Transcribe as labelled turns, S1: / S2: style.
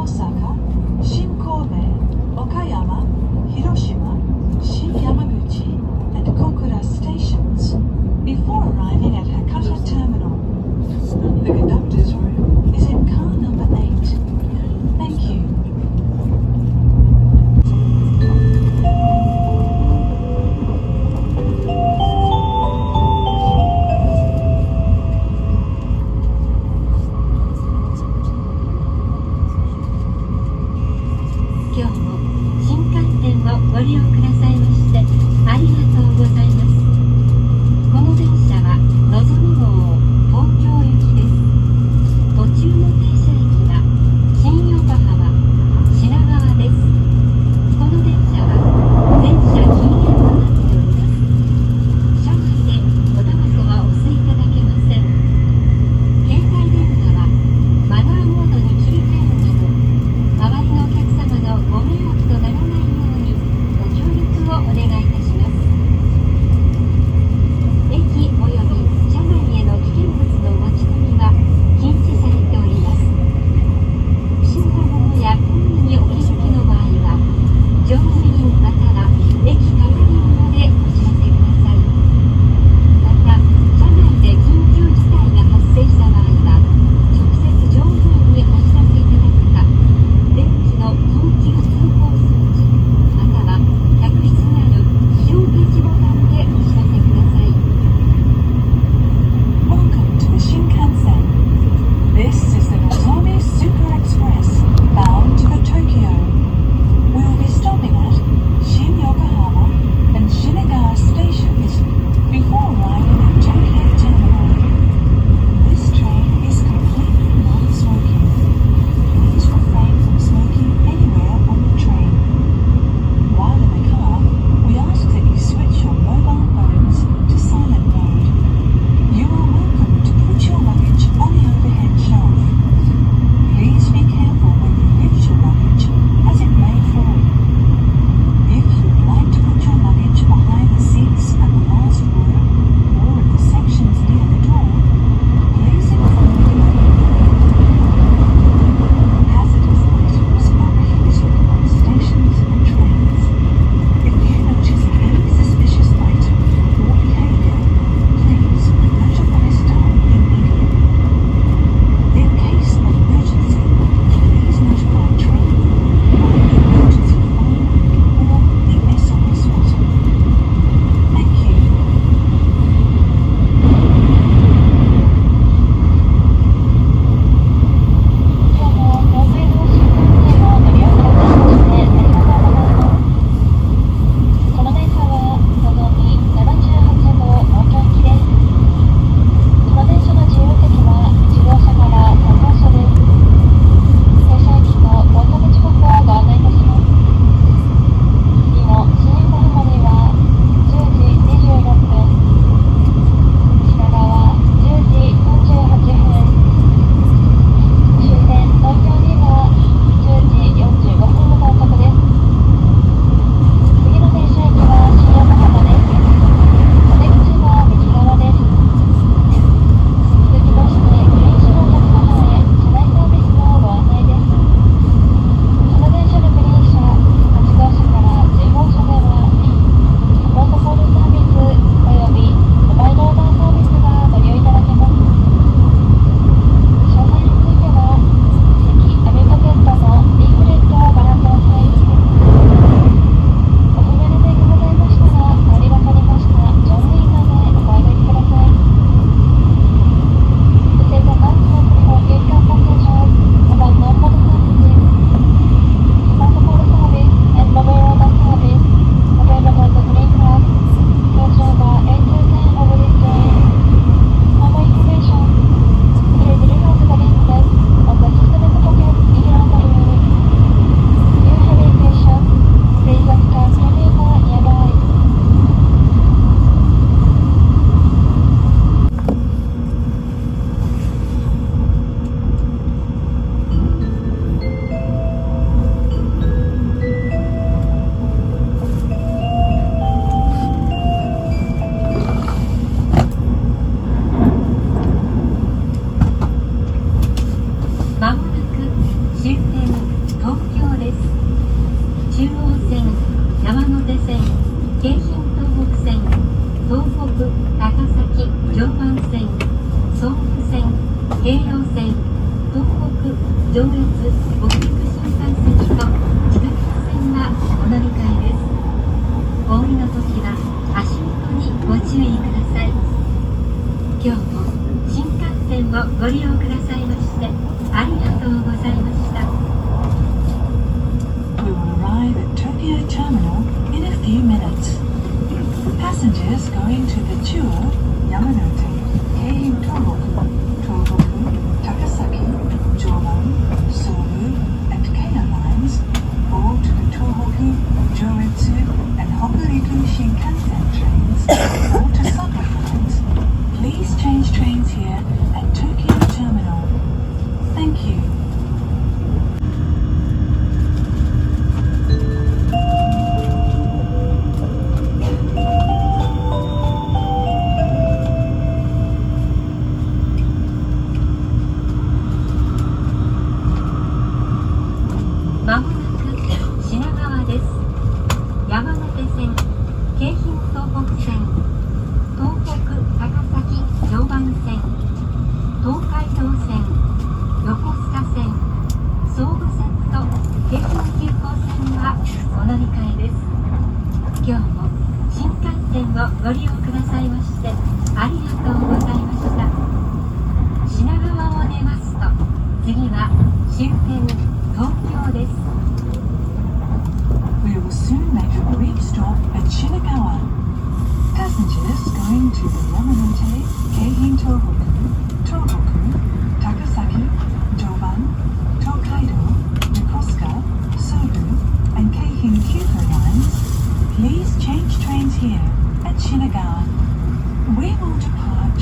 S1: Osaka, Shin Kobe, Okayama, Hiroshima, Shin Yamaguchi, and Kokura stations before arriving at Hakata Terminal. The conductor's room is in car number 8. Thank you.
S2: 「をご利用くださいましてありがとうございました。
S1: We will arrive at Tokyo Terminal in a few minutes. Passengers going to the Chuo, Yamanote, Keihin Tohoku, Tohoku, Takasaki, Joban, Sobu, and Keio lines board to the Tohoku, Joetsu, and Hokuriku Shinkansen trains or to subway lines. Please change trains here at Tokyo Terminal. Thank you.
S2: まもなく品川です。山手線、京浜東北線、東北高崎常磐線、東海道線、横須賀線、総武線と京浜急行線はお乗り換えです。今日も新幹線をご利用くださいましてありがとうございました。品川を出ますと次は終点東京です。
S1: We will soon make a brief stop at Shinagawa. Passengers going to the Yamanote, Keihin Tohoku, Tohoku, Takasaki, Joban, Tokaido, Yokosuka, Sobu, and Keihin Kyuko lines, please change trains here at Shinagawa. We will depart